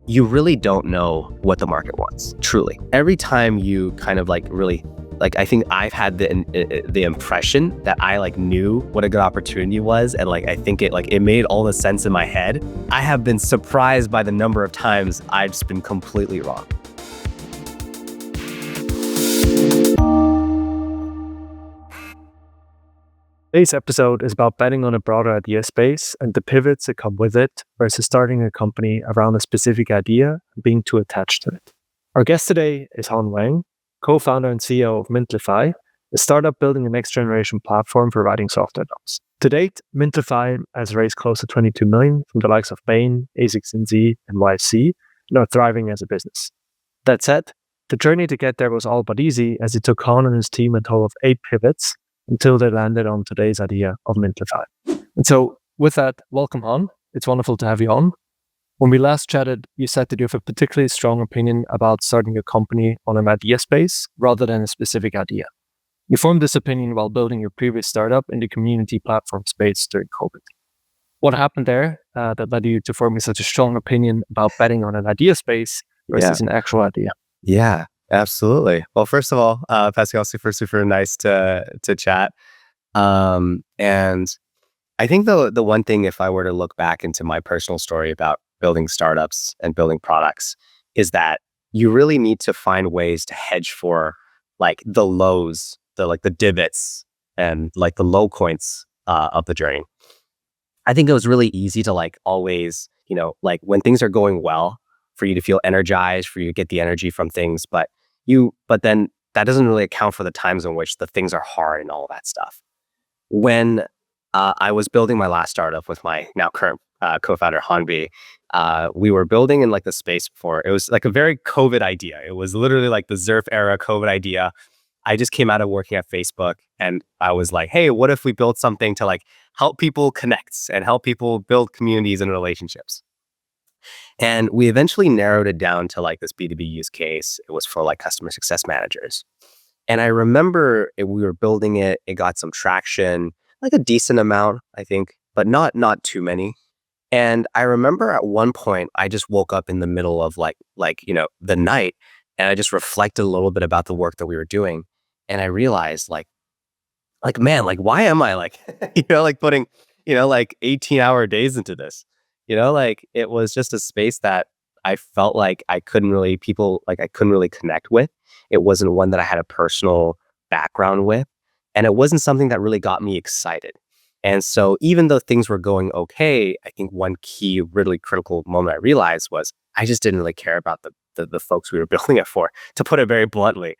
you really don't know what the market wants, truly. Every time you kind of like really, like I think I've had the impression that I like knew what a good opportunity was, and like I think it made all the sense in my head. I have been surprised by the number of times I've just been completely wrong. Today's episode is about betting on a broader idea space and the pivots that come with it versus starting a company around a specific idea and being too attached to it. Our guest today is Wang, co-founder and CEO of Mintlify, a startup building a next-generation platform for writing software notes. To date, Mintlify has raised close to $22 million from the likes of Bain, A16Z, and YC, and are thriving as a business. That said, the journey to get there was all but easy, as it took Han and his team a total of 8 pivots until they landed on today's idea of Mintlify. And so with that, welcome Han. It's wonderful to have you on. When we last chatted, you said that you have a particularly strong opinion about starting a company on an idea space rather than a specific idea. You formed this opinion while building your previous startup in the community platform space during COVID. What happened there that led you to forming such a strong opinion about betting on an idea space versus an actual idea? Yeah, absolutely. Well, first of all, Pascal, super nice to chat. And I think the one thing, if I were to look back into my personal story about building startups and building products, is that you really need to find ways to hedge for like the lows, the divots and like the low points of the journey. I think it was really easy to like always, like when things are going well, for you to feel energized, for you to get the energy from things, but then that doesn't really account for the times in which the things are hard and all that stuff. When I was building my last startup with my now current co-founder Hanbi, we were building in like the space before. It was like a very COVID idea. It was literally like the ZERF era COVID idea. I just came out of working at Facebook and I was like, hey, what if we built something to like help people connect and help people build communities and relationships? And we eventually narrowed it down to like this B2B use case. It was for like customer success managers. And I remember we were building it. It got some traction, like a decent amount, I think, but not too many. And I remember at one point, I just woke up in the middle of the night, and I just reflected a little bit about the work that we were doing. And I realized like, man, like, why am I like, like putting, like 18-hour days into this? Like it was just a space that I felt like I couldn't really connect with. It wasn't one that I had a personal background with. And it wasn't something that really got me excited. And so even though things were going okay, I think one key really critical moment I realized was I just didn't really care about the folks we were building it for, to put it very bluntly.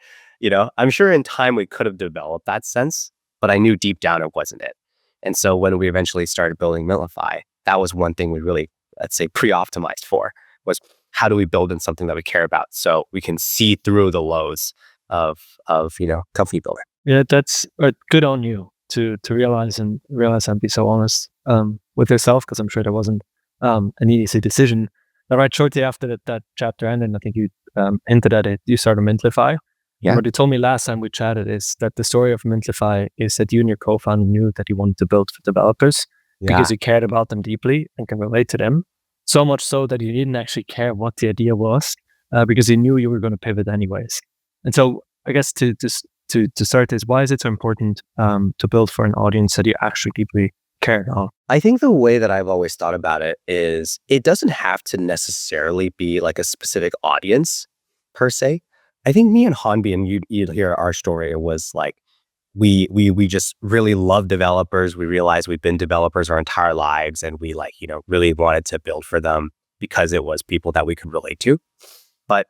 I'm sure in time we could have developed that sense, but I knew deep down it wasn't it. And so when we eventually started building Mintlify, that was one thing we really, let's say, pre-optimized for, was how do we build in something that we care about so we can see through the lows of company building. Yeah, that's good on you to realize and be so honest with yourself, because I'm sure there wasn't an easy decision. Now, right shortly after that chapter ended, I think you hinted at it, you started Mintlify. Yeah. What you told me last time we chatted is that the story of Mintlify is that you and your co-founder knew that you wanted to build for developers because you cared about them deeply and can relate to them. So much so that you didn't actually care what the idea was because you knew you were going to pivot anyways. And so I guess to start this, why is it so important to build for an audience that you actually deeply care about? I think the way that I've always thought about it is it doesn't have to necessarily be like a specific audience per se. I think me and Hanbi, and you'd hear our story, it was like we just really love developers. We realized we've been developers our entire lives, and we really wanted to build for them because it was people that we could relate to. But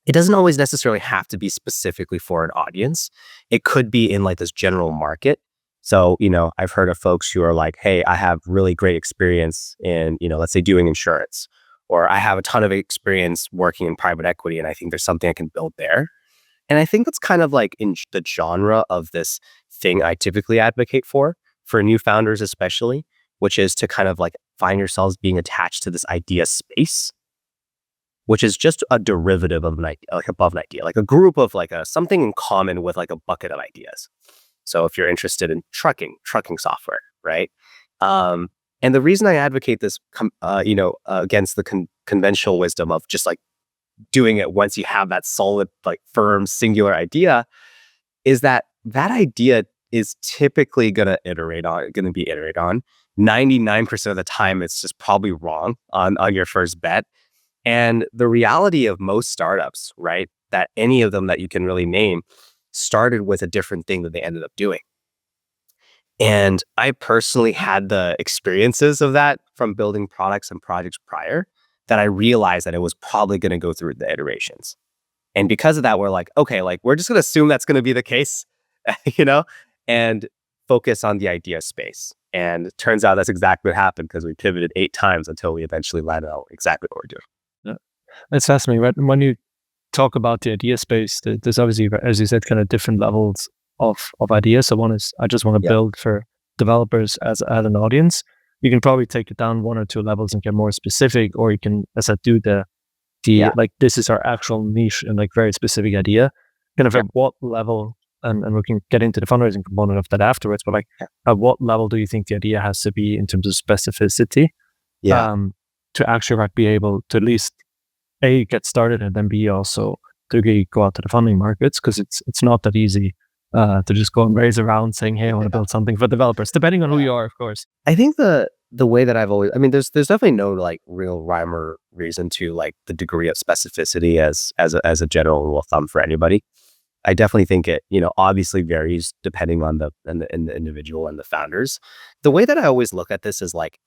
it doesn't always necessarily have to be specifically for an audience. It could be in like this general market. So, I've heard of folks who are like, hey, I have really great experience in, let's say doing insurance, or I have a ton of experience working in private equity, and I think there's something I can build there. And I think that's kind of like in the genre of this thing I typically advocate for new founders especially, which is to kind of like find yourselves being attached to this idea space, which is just a derivative of an idea, like above an idea, like a group of like something in common with like a bucket of ideas. So if you're interested in trucking software, right? And the reason I advocate this, against the conventional wisdom of just like doing it once you have that solid, like firm, singular idea, is that that idea is typically going to be iterated on. 99% of the time, it's just probably wrong on your first bet. And the reality of most startups, right, that any of them that you can really name started with a different thing that they ended up doing. And I personally had the experiences of that from building products and projects prior, that I realized that it was probably going to go through the iterations. And because of that, we're like, okay, like we're just going to assume that's going to be the case, you know, and focus on the idea space. And it turns out that's exactly what happened, because we pivoted 8 times until we eventually landed on exactly what we're doing. That's fascinating, right? When you talk about the idea space, there's obviously, as you said, kind of different levels of ideas. So one is, I just want to Yeah. build for developers as an audience. You can probably take it down 1 or 2 levels and get more specific, or you can, as I do, Yeah. like, this is our actual niche and like very specific idea. Kind of Yeah. at what level, and we can get into the fundraising component of that afterwards, but like, Yeah. at what level do you think the idea has to be in terms of specificity? Yeah. To actually like be able to at least A, get started, and then B, also to go out to the funding markets, because it's not that easy to just go and raise around saying, hey, I want to build something for developers, depending on who you are, of course. I think the way that I've always, I mean, there's definitely no like real rhyme or reason to like the degree of specificity as a general rule of thumb for anybody. I definitely think it, obviously varies depending on the individual and the founders. The way that I always look at this is like,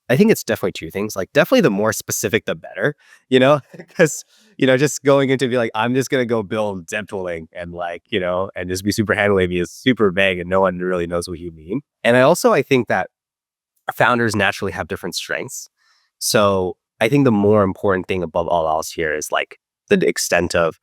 I think it's definitely 2 things. Like, definitely the more specific, the better, because, just going into be like, I'm just going to go build dev tooling and like, and just be super hand wavy is super vague and no one really knows what you mean. And I think that founders naturally have different strengths. So I think the more important thing above all else here is like the extent of,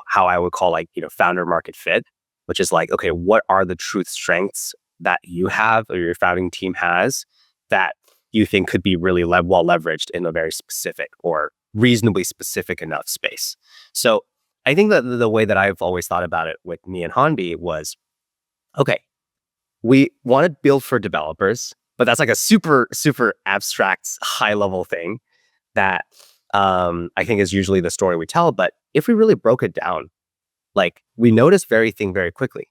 how I would call like, founder market fit, which is like, okay, what are the truth strengths that you have or your founding team has that you think could be really well leveraged in a very specific or reasonably specific enough space. So I think that the way that I've always thought about it with me and Hanbi was, okay, we want to build for developers, but that's like a super, super abstract, high level thing that I think is usually the story we tell. But if we really broke it down, like we noticed very quickly.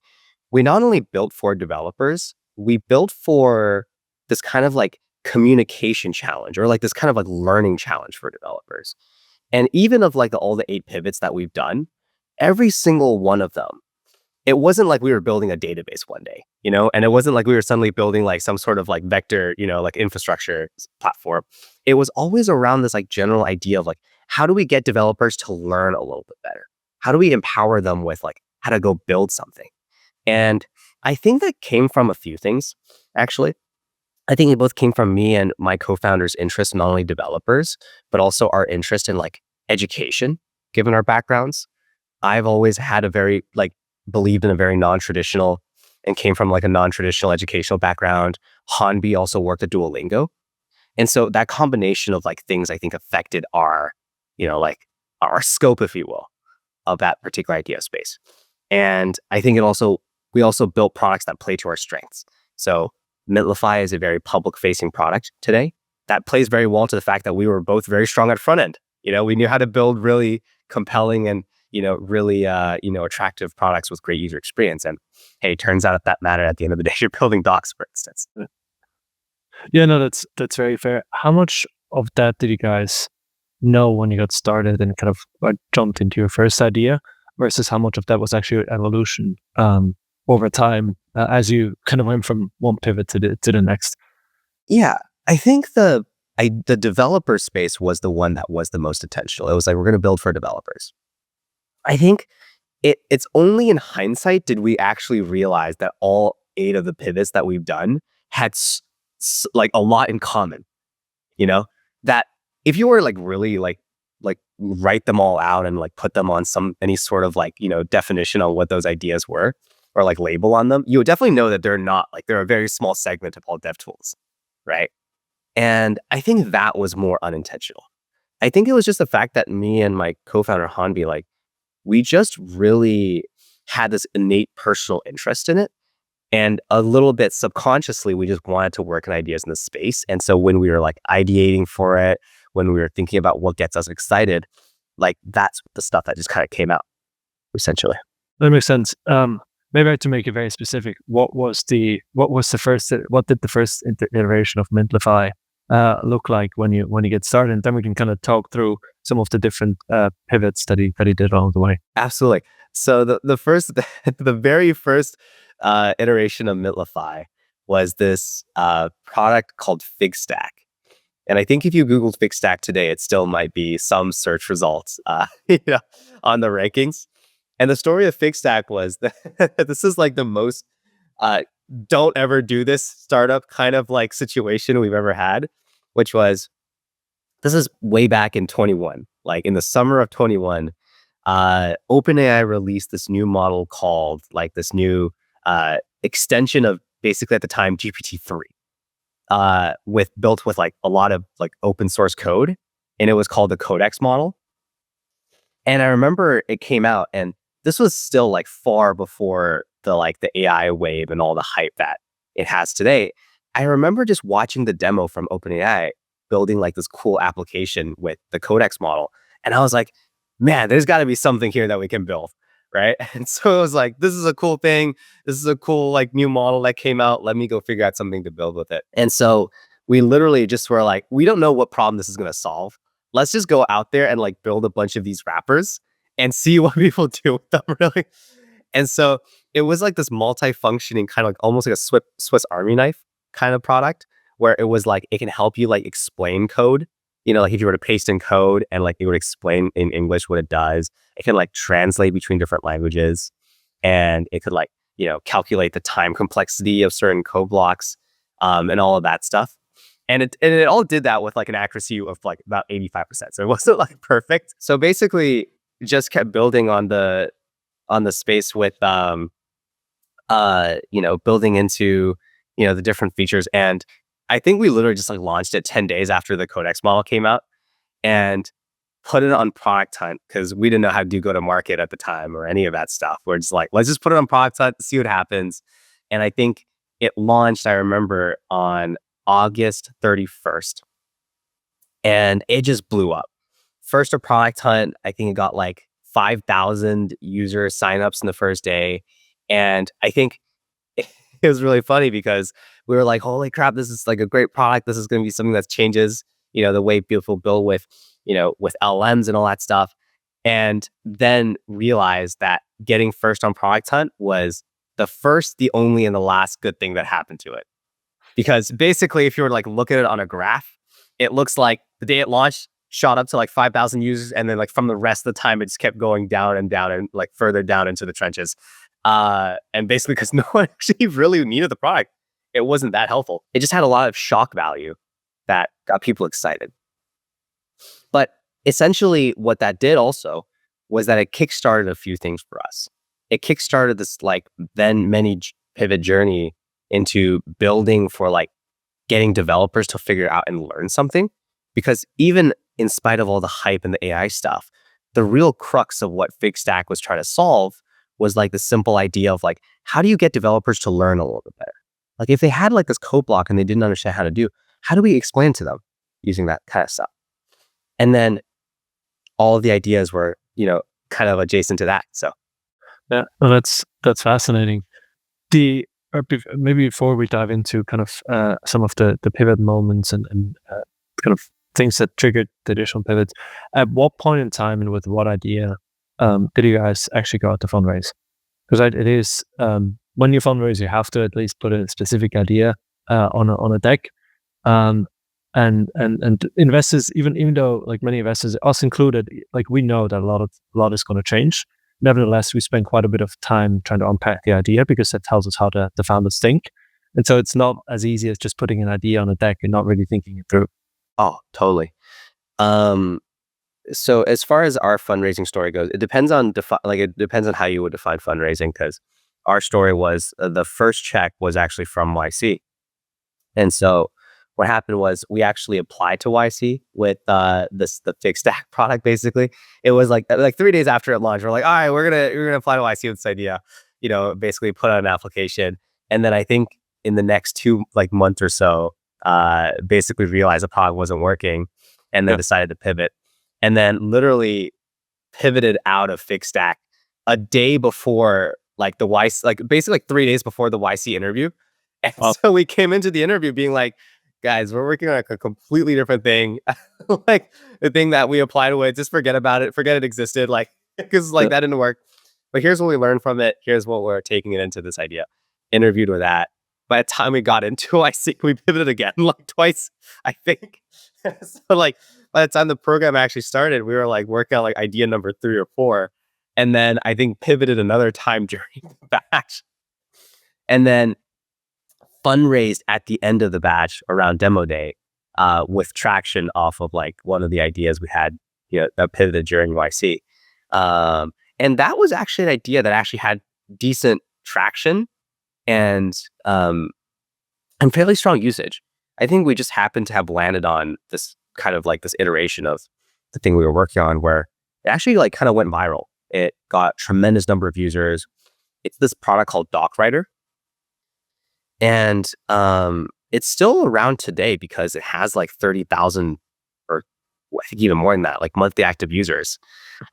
We not only built for developers, we built for this kind of like communication challenge, or like this kind of like learning challenge for developers. And even of like all the 8 pivots that we've done, every single one of them, it wasn't like we were building a database one day, and it wasn't like we were suddenly building like some sort of like vector, like infrastructure platform. It was always around this like general idea of like, how do we get developers to learn a little bit better? How do we empower them with like how to go build something? And I think that came from a few things, actually. I think it both came from me and my co-founder's interest in not only developers, but also our interest in like education, given our backgrounds. I've always had a very like believed in a very non-traditional and came from like a non-traditional educational background. Hanbi also worked at Duolingo. And so that combination of like things I think affected our, like our scope, if you will, of that particular idea space. And I think we also built products that play to our strengths. So Mintlify is a very public-facing product today that plays very well to the fact that we were both very strong at front end. We knew how to build really compelling and really attractive products with great user experience. And hey, turns out that mattered at the end of the day. You're building docs, for instance. Yeah, no, that's very fair. How much of that did you guys know when you got started and kind of like jumped into your first idea, versus how much of that was actually evolution over time as you kind of went from one pivot to the next? Yeah, I think the developer space was the one that was the most intentional. It was like, we're going to build for developers. I think it's only in hindsight did we actually realize that all 8 of the pivots that we've done had like a lot in common. That if you were like really like write them all out and like put them on any sort of like definition on what those ideas were, or like label on them, you would definitely know that they're a very small segment of all dev tools, right? And I think that was more unintentional. I think it was just the fact that me and my co-founder Hanbi, like, we just really had this innate personal interest in it. And a little bit subconsciously, we just wanted to work on ideas in the space. And so when we were like ideating for it, when we were thinking about what gets us excited, like that's the stuff that just kind of came out essentially. That makes sense. Maybe I have to make it very specific. What did the first iteration of Mintlify look like when you get started? And then we can kind of talk through some of the different pivots that he did along the way. Absolutely. So the first, the very first iteration of Mintlify was this product called Figstack. And I think if you Googled Figstack today, it still might be some search results on the rankings. And the story of Figstack was that this is like the most don't ever do this startup kind of like situation we've ever had, which was, this is way back in 21, like in the summer of 21, OpenAI released this new model called like this new extension of basically at the time GPT-3, built with like a lot of like open source code, and it was called the Codex model. And I remember it came out, and this was still like far before the AI wave and all the hype that it has today. I remember just watching the demo from OpenAI building like this cool application with the Codex model, and I was like, man, there's got to be something here that we can build, right? And so it was like, this is a cool thing. This is a cool like new model that came out. Let me go figure out something to build with it. And so we literally just were like, we don't know what problem this is going to solve. Let's just go out there and like build a bunch of these wrappers and see what people do with them, really. And so it was like this multi-functioning kind of like almost like a Swiss Army knife kind of product, where it was like, it can help you like explain code. Like if you were to paste in code and like it would explain in English what it does, it can like translate between different languages, and it could like, calculate the time complexity of certain code blocks, and all of that stuff. And it all did that with like an accuracy of like about 85%. So it wasn't like perfect. So basically just kept building on the space with, building into, the different features. And I think we literally just like launched it 10 days after the Codex model came out and put it on Product Hunt, because we didn't know how to do go to market at the time or any of that stuff. We're just like, let's just put it on Product Hunt, see what happens. And I think it launched, I remember, on August 31st, and it just blew up. First, a Product Hunt, I think it got like 5,000 user signups in the first day. And I think it was really funny because we were like, holy crap, this is like a great product. This is going to be something that changes, the way people build with LLMs and all that stuff. And then realized that getting first on Product Hunt was the first, the only, and the last good thing that happened to it. Because basically, if you were to like look at it on a graph, it looks like the day it launched, shot up to like 5,000 users. And then like from the rest of the time, it just kept going down and down and like further down into the trenches. And basically because no one actually really needed the product, it wasn't that helpful. It just had a lot of shock value that got people excited. But essentially what that did also was that it kickstarted a few things for us. It kickstarted this like then many pivot journey into building for like getting developers to figure out and learn something. Because even in spite of all the hype and the AI stuff, the real crux of what Figstack was trying to solve was like the simple idea of like, how do you get developers to learn a little bit better? Like if they had like this code block and they didn't understand how to do, how do we explain to them using that kind of stuff? And then all of the ideas were, kind of adjacent to that. So yeah, well, that's fascinating. Maybe before we dive into kind of some of the pivot moments and kind of things that triggered the additional pivots, at what point in time and with what idea did you guys actually go out to fundraise? Because it is when you fundraise, you have to at least put a specific idea on a deck, and investors, even though like many investors, us included, like we know that a lot is going to change. Nevertheless, we spend quite a bit of time trying to unpack the idea because that tells us how the founders think, and so it's not as easy as just putting an idea on a deck and not really thinking it through. Oh, totally. So as far as our fundraising story goes, it depends on how you would define fundraising, because our story was the first check was actually from YC. And so what happened was we actually applied to YC with the Figstack product. Basically, it was like 3 days after it launched, we're like, all right, we're gonna apply to YC with this idea. Basically put out an application, and then I think in the next 2 months or so, basically realized the product wasn't working. and then decided to pivot, and then literally pivoted out of Figstack a day before like the YC, like basically like 3 days before the YC interview. And so we came into the interview being like, guys, we're working on like a completely different thing. Like the thing that we applied with, just forget about it, forget it existed. Like, because like that didn't work. But here's what we learned from it. Here's what we're taking it into this idea. Interviewed with that. By the time we got into YC, we pivoted again like twice, I think. So like by the time the program actually started, we were like working on like idea number 3 or 4. And then I think pivoted another time during the batch. And then fundraised at the end of the batch around demo day with traction off of like one of the ideas we had, that pivoted during YC. And that was actually an idea that actually had decent traction and fairly strong usage. I think we just happened to have landed on this kind of like this iteration of the thing we were working on where it actually like kind of went viral. It got tremendous number of users. It's this product called DocWriter. And it's still around today because it has like 30,000 or I think even more than that, like monthly active users.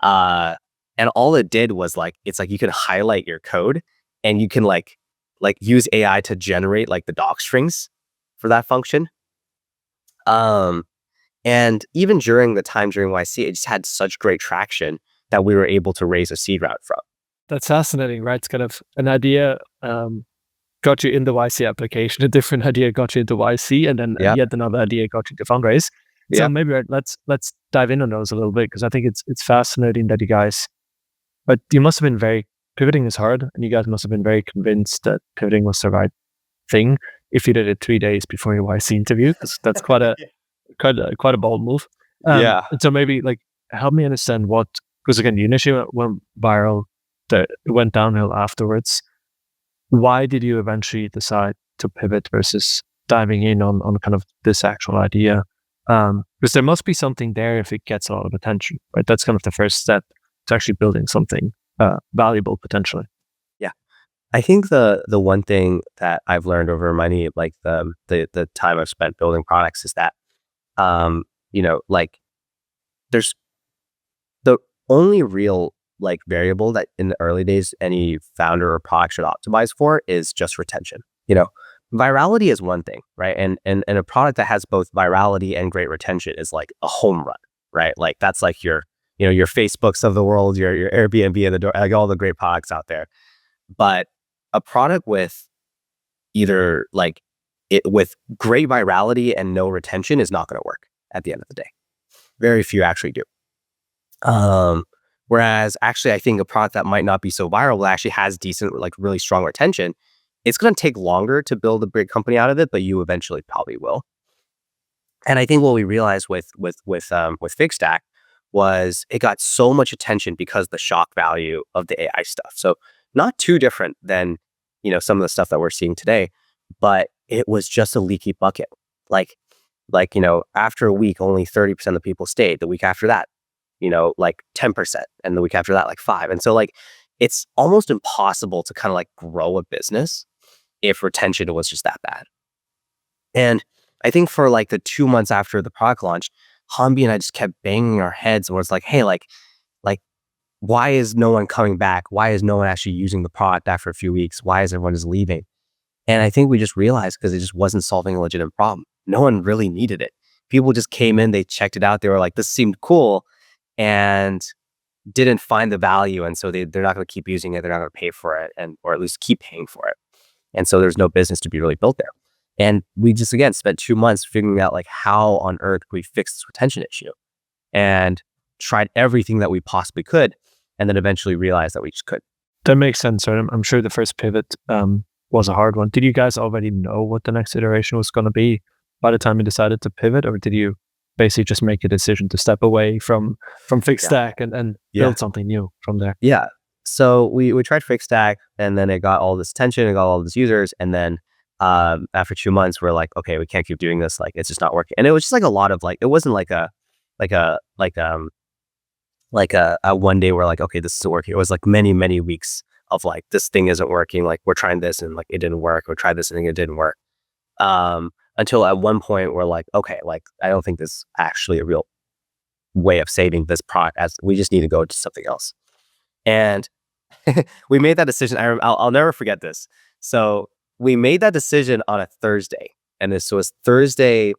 And all it did was like, it's like you can highlight your code and you can like use AI to generate like the doc strings for that function. And even during the time during YC, it just had such great traction that we were able to raise a seed round from. That's fascinating, right? It's kind of an idea got you in the YC application, a different idea got you into YC, and then yet another idea got you to fundraise. So maybe let's dive in on those a little bit, because I think it's fascinating that you guys, but you must have been pivoting is hard, and you guys must have been very convinced that pivoting was the right thing if you did it 3 days before your YC interview, because that's quite a bold move. And so maybe like help me understand because again, you initially went viral, it went downhill afterwards. Why did you eventually decide to pivot versus diving in on kind of this actual idea? Because there must be something there if it gets a lot of attention, right? That's kind of the first step to actually building something valuable potentially. Yeah, I think the one thing that I've learned over many like the time I've spent building products is that like there's the only real like variable that in the early days any founder or product should optimize for is just retention. Virality is one thing, right? And a product that has both virality and great retention is like a home run, right? Like that's like your Facebooks of the world, your Airbnb and like all the great products out there. But a product with either like with great virality and no retention is not going to work at the end of the day. Very few actually do. Whereas actually, I think a product that might not be so viral that actually has decent, like really strong retention, it's going to take longer to build a big company out of it, but you eventually probably will. And I think what we realized with Figstack was it got so much attention because the shock value of the AI stuff. So not too different than some of the stuff that we're seeing today, but it was just a leaky bucket. Like after a week, only 30% of people stayed. The week after that, like 10%, and the week after that, like 5%. And so like, it's almost impossible to kind of like grow a business if retention was just that bad. And I think for like the 2 months after the product launch, Hambi and I just kept banging our heads where it's like, hey, like, why is no one coming back? Why is no one actually using the product after a few weeks? Why is everyone just leaving? And I think we just realized because it just wasn't solving a legitimate problem. No one really needed it. People just came in, they checked it out. They were like, this seemed cool, and didn't find the value. And so they're not going to keep using it. They're not going to pay for it, or at least keep paying for it. And so there's no business to be really built there. And we just, again, spent 2 months figuring out like how on earth we fix this retention issue, and tried everything that we possibly could. And then eventually realized that we just couldn't. That makes sense. Right? I'm sure the first pivot was a hard one. Did you guys already know what the next iteration was going to be by the time you decided to pivot, or did you basically just make a decision to step away from Figstack and build something new from there? Yeah. So we tried Figstack, and then it got all this attention, it got all these users, and then after 2 months, we're like, okay, we can't keep doing this. Like, it's just not working. And it was just like a lot of like, it wasn't like a one day where like, okay, this isn't working. It was like many weeks of like, this thing isn't working. Like, we're trying this and like it didn't work. We tried this and it didn't work. Until at one point we're like, okay, like I don't think this is actually a real way of saving this product, as we just need to go to something else. And we made that decision. I'll never forget this. So we made that decision on a Thursday, and this was Thursday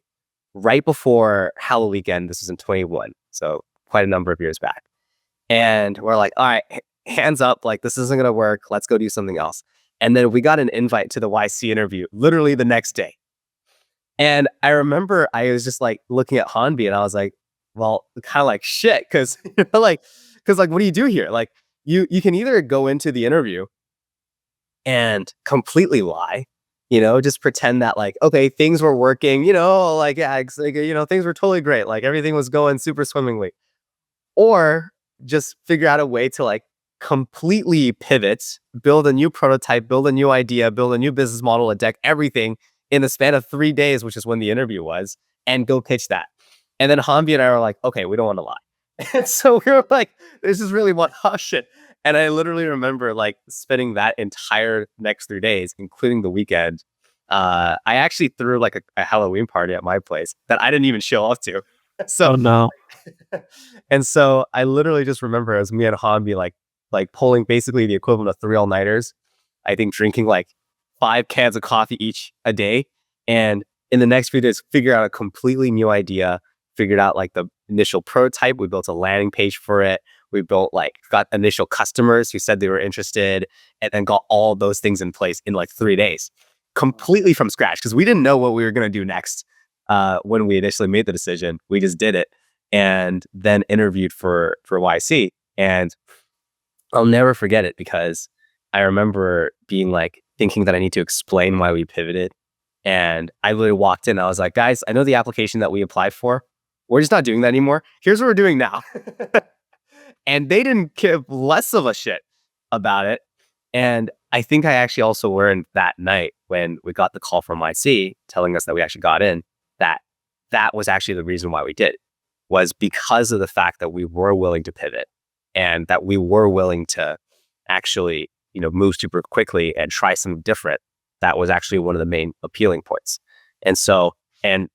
right before Halloween weekend. This was in 21, so quite a number of years back. And we're like, all right, hands up, like this isn't gonna work. Let's go do something else. And then we got an invite to the YC interview literally the next day. And I remember I was just like looking at Hanbi, and I was like, well, kind of like shit, because like what do you do here? Like you can either go into the interview and completely lie, just pretend that like, okay, things were working, like, yeah, like, things were totally great. Like everything was going super swimmingly. Or just figure out a way to like completely pivot, build a new prototype, build a new idea, build a new business model, a deck, everything in the span of 3 days, which is when the interview was, and go pitch that. And then Hanbi and I were like, okay, we don't want to lie. And so we were like, this is really what shit. And I literally remember like spending that entire next 3 days, including the weekend. I actually threw like a Halloween party at my place that I didn't even show up to. So Oh no. and so I literally just remember as me and Hanbi like pulling basically the equivalent of 3 all-nighters. I think drinking like 5 cans of coffee each a day. And in the next few days, figure out a completely new idea, figured out like the initial prototype. We built a landing page for it. We got initial customers who said they were interested, and then got all those things in place in like 3 days, completely from scratch, because we didn't know what we were going to do next. When we initially made the decision, we just did it, and then interviewed for YC. And I'll never forget it, because I remember being like thinking that I need to explain why we pivoted. And I literally walked in. I was like, guys, I know the application that we applied for. We're just not doing that anymore. Here's what we're doing now. And they didn't give less of a shit about it. And I think I actually also learned that night when we got the call from YC telling us that we actually got in, that was actually the reason why we did, was because of the fact that we were willing to pivot, and that we were willing to actually, move super quickly and try something different. That was actually one of the main appealing points. And so, and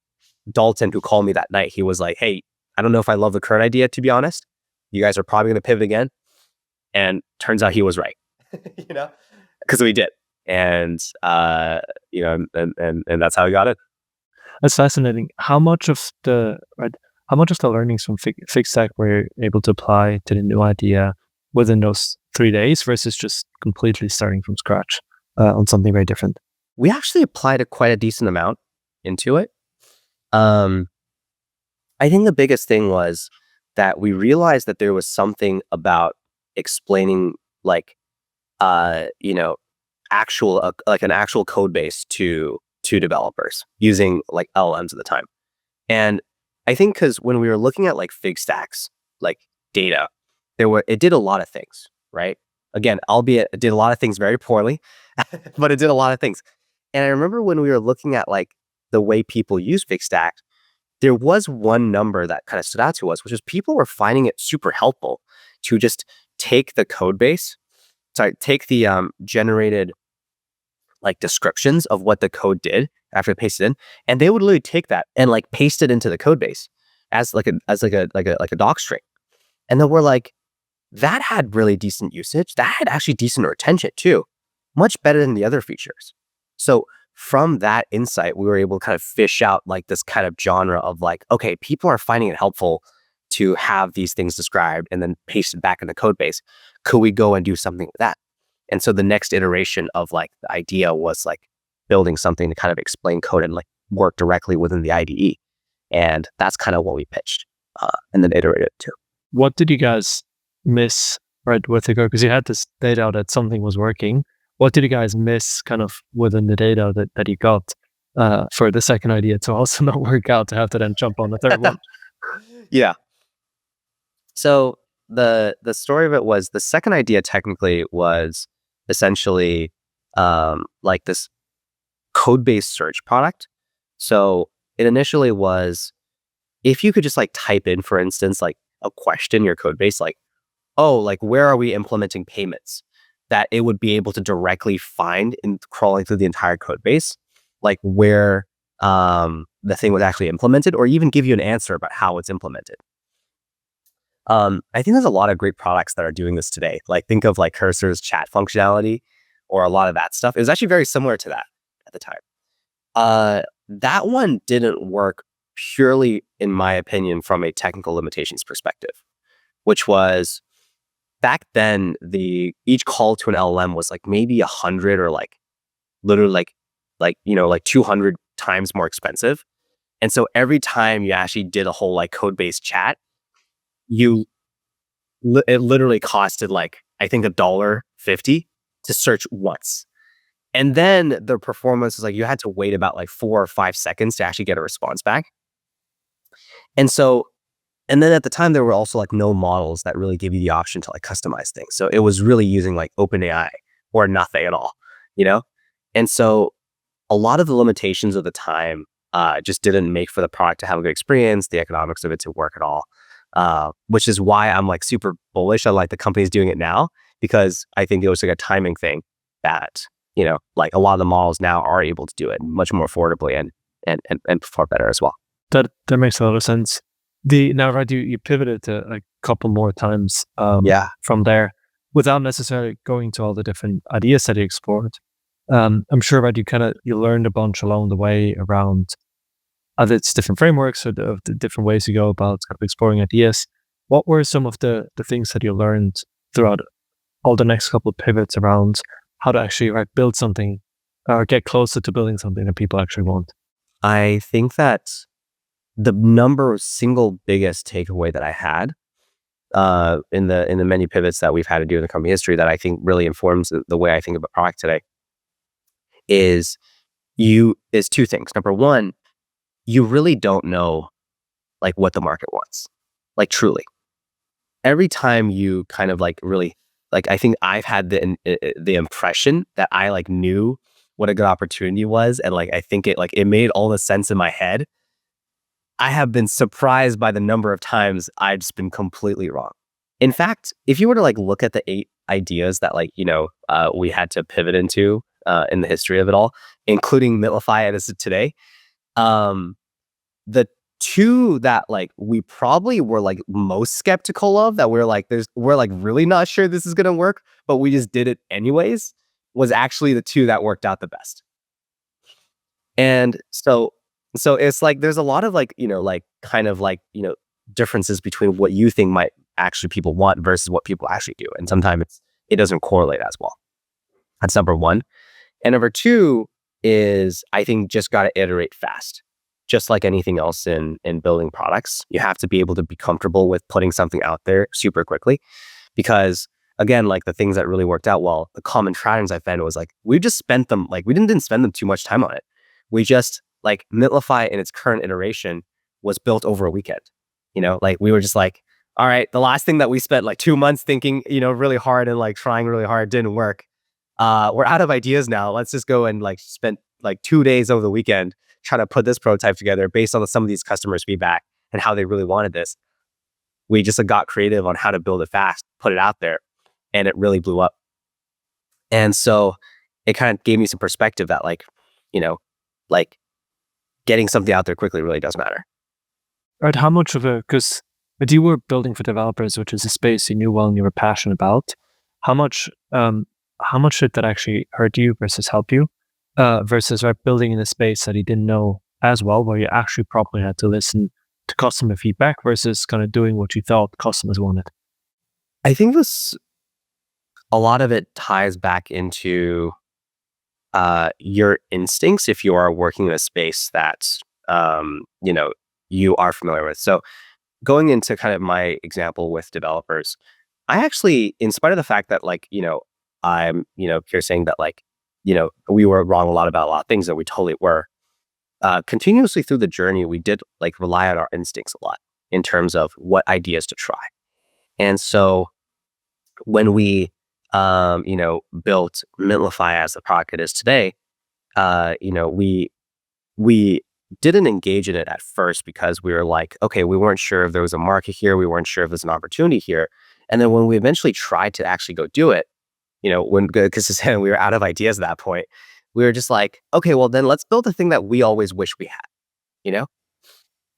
Dalton, who called me that night, he was like, hey, I don't know if I love the current idea, to be honest. You guys are probably going to pivot again. And turns out he was right, because we did. And, and that's how we got it. That's fascinating. How much of the learnings from Figstack were you able to apply to the new idea within those 3 days versus just completely starting from scratch on something very different? We actually applied quite a decent amount into it. I think the biggest thing was that we realized that there was something about explaining like, actual like an actual code base to developers using like LLMs at the time. And I think because when we were looking at like Figstack's like data, it did a lot of things, right? Again, albeit it did a lot of things very poorly, but it did a lot of things. And I remember when we were looking at like the way people use Figstack, there was one number that kind of stood out to us, which is people were finding it super helpful to just take the code base, take the generated like descriptions of what the code did after they pasted in, and they would literally take that and like paste it into the code base as like a doc string. And then we're like, that had really decent usage. That had actually decent retention too, much better than the other features. So from that insight, we were able to kind of fish out like this kind of genre of like, okay, people are finding it helpful to have these things described and then pasted back in the code base. Could we go and do something with that? And so the next iteration of like the idea was like building something to kind of explain code and like work directly within the IDE. And that's kind of what we pitched and then iterated to. What did you guys miss, right, with the code? Because you had this data that something was working. What did you guys miss kind of within the data that you got for the second idea to also not work out, to have to then jump on the third one? Yeah. So the story of it was, the second idea technically was essentially like this code-based search product. So it initially was, if you could just like type in, for instance, like a question in your code base, like, oh, like where are we implementing payments? That it would be able to directly find in crawling through the entire code base, like where the thing was actually implemented, or even give you an answer about how it's implemented. I think there's a lot of great products that are doing this today. Like think of like Cursor's chat functionality or a lot of that stuff. It was actually very similar to that at the time. That one didn't work purely, in my opinion, from a technical limitations perspective, which was back then each call to an LLM was like maybe 100 or like literally like 200 times more expensive. And so every time you actually did a whole like code-based chat, you it literally costed like I think $1.50 to search once. And then the performance was like you had to wait about like 4 or 5 seconds to actually get a response back. And so, and then at the time there were also like no models that really give you the option to like customize things. So it was really using like OpenAI or nothing at all, you know? And so a lot of the limitations of the time just didn't make for the product to have a good experience, the economics of it to work at all. Which is why I'm like super bullish on like the companies doing it now, because I think it was like a timing thing that, like a lot of the models now are able to do it much more affordably and perform better as well. That makes a lot of sense. Now, right, you pivoted to a couple more times Yeah. from there without necessarily going to all the different ideas that you explored. I'm sure, right, you learned a bunch along the way around its different frameworks or the different ways you go about kind of exploring ideas. What were some of the things that you learned throughout all the next couple of pivots around how to actually build something or get closer to building something that people actually want? I think that the single biggest takeaway that I had in the many pivots that we've had to do in the company history that I think really informs the way I think about product today is two things. Number one, you really don't know like what the market wants, like truly. Every time you kind of like really like, I think I've had the impression that I like knew what a good opportunity was, and like I think it made all the sense in my head. I have been surprised by the number of times I've just been completely wrong. In fact, if you were to like look at the 8 ideas that we had to pivot into in the history of it all, including Mintlify as of today, the 2 that like we probably were like most skeptical of, that we're like really not sure this is gonna work, but we just did it anyways, was actually the 2 that worked out the best. And so it's like there's a lot of differences between what you think might actually people want versus what people actually do. And sometimes it doesn't correlate as well. That's number one. And number two is I think just got to iterate fast. Just like anything else in building products, you have to be able to be comfortable with putting something out there super quickly. Because again, like the things that really worked out well, the common patterns I found was like we just spent them like we didn't spend them too much time on it. We just like Mintlify in its current iteration was built over a weekend. Like we were just like, all right, the last thing that we spent like 2 months thinking, really hard and like trying really hard didn't work. We're out of ideas now. Let's just go and like spend like 2 days over the weekend trying to put this prototype together based on some of these customers' feedback and how they really wanted this. We just got creative on how to build it fast, put it out there, and it really blew up. And so it kind of gave me some perspective that like getting something out there quickly really does matter. Right, how much of because you were building for developers, which is a space you knew well and you were passionate about, how much did that actually hurt you versus help you? Versus building in a space that you didn't know as well, where you actually probably had to listen to customer feedback versus kind of doing what you thought customers wanted? I think a lot of it ties back into your instincts if you are working in a space that you are familiar with. So going into kind of my example with developers, I actually, in spite of the fact that I'm here saying that we were wrong a lot about a lot of things that we totally were. Continuously through the journey, we did like rely on our instincts a lot in terms of what ideas to try. And so when we built Mintlify as the product it is today, we didn't engage in it at first because we were like, okay, we weren't sure if there was a market here, we weren't sure if there's an opportunity here. And then when we eventually tried to actually go do it, because we were out of ideas at that point, we were just like, okay, well then let's build the thing that we always wish we had, you know?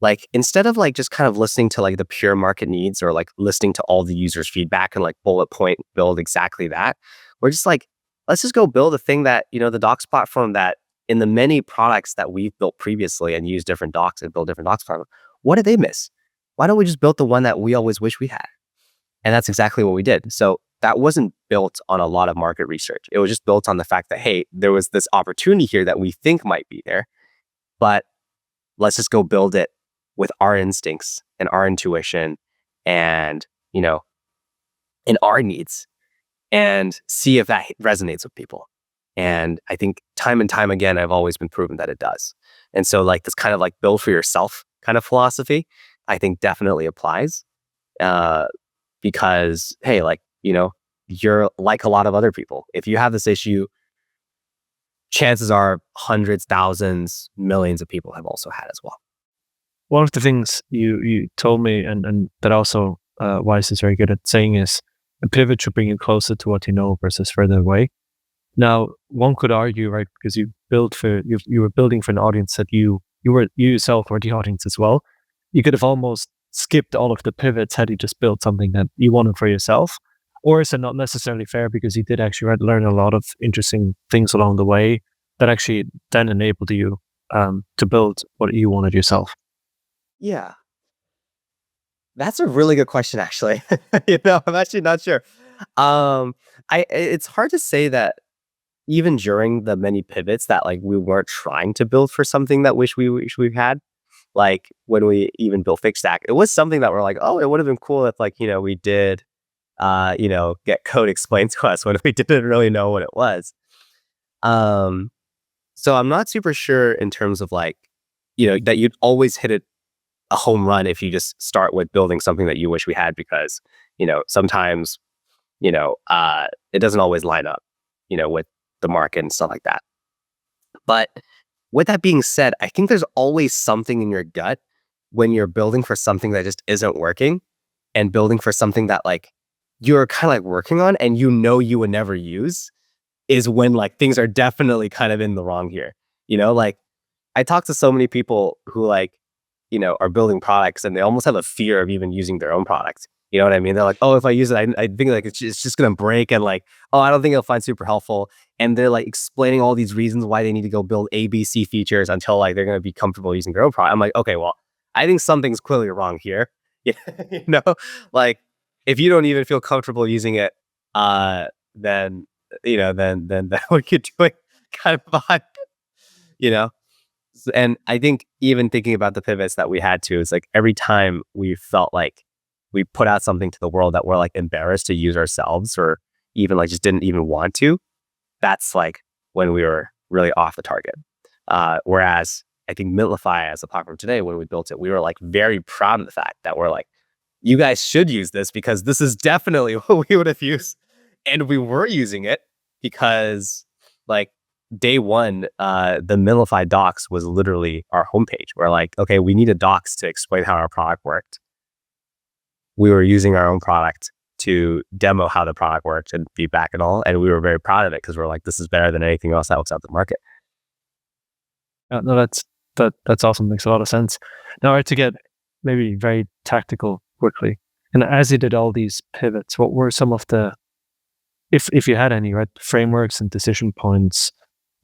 Like instead of like just kind of listening to like the pure market needs or like listening to all the users' feedback and like bullet point build exactly that, we're just like, let's just go build a thing that, the docs platform that in the many products that we've built previously and use different docs and build different docs platforms, what did they miss? Why don't we just build the one that we always wish we had? And that's exactly what we did. So that wasn't built on a lot of market research. It was just built on the fact that, hey, there was this opportunity here that we think might be there, but let's just go build it with our instincts and our intuition and, and our needs and see if that resonates with people. And I think time and time again, I've always been proven that it does. And so like this kind of like build for yourself kind of philosophy, I think definitely applies. Because hey, like, you're like a lot of other people. If you have this issue, chances are hundreds, thousands, millions of people have also had as well. One of the things you told me, and that also Wise is very good at saying, is a pivot should bring you closer to what you know versus further away. Now, one could argue, right, because you were building for an audience that you yourself were the audience as well. You could have almost skipped all of the pivots had you just built something that you wanted for yourself. Or is it not necessarily fair because you did actually learn a lot of interesting things along the way that actually then enabled you to build what you wanted yourself? Yeah, that's a really good question, actually. I'm actually not sure. It's hard to say that even during the many pivots that like we weren't trying to build for something that wish we had. Like when we even built Figstack, it was something that we're like, oh, it would have been cool if like, we did, get code explained to us when we didn't really know what it was. So I'm not super sure in terms of like, that you'd always hit a home run if you just start with building something that you wish we had because, sometimes, it doesn't always line up, with the market and stuff like that. But with that being said, I think there's always something in your gut when you're building for something that just isn't working and building for something that like you're kind of like working on and you would never use is when like things are definitely kind of in the wrong here. Like I talk to so many people who like, are building products and they almost have a fear of even using their own product. You know what I mean? They're like, oh, if I use it, I think like it's just going to break. And like, oh, I don't think it'll find super helpful. And they're like explaining all these reasons why they need to go build ABC features until like they're going to be comfortable using their own product. I'm like, okay, well, I think something's clearly wrong here. Yeah, you know, like if you don't even feel comfortable using it, then then what you're doing kind of behind, you know. And I think even thinking about the pivots that we had to, it's like every time we felt like we put out something to the world that we're like embarrassed to use ourselves or even like just didn't even want to, that's like when we were really off the target. Whereas I think Mintlify as a platform today, when we built it, we were like very proud of the fact that we're like, you guys should use this because this is definitely what we would have used. And we were using it because like day one, the Mintlify docs was literally our homepage. We're like, okay, we needed docs to explain how our product worked. We were using our own product to demo how the product worked and feedback and all. And we were very proud of it because we're like, this is better than anything else that was out the market. No, that's awesome. Makes a lot of sense. Now, to get maybe very tactical quickly, and as you did all these pivots, what were some of the, if you had any, right, frameworks and decision points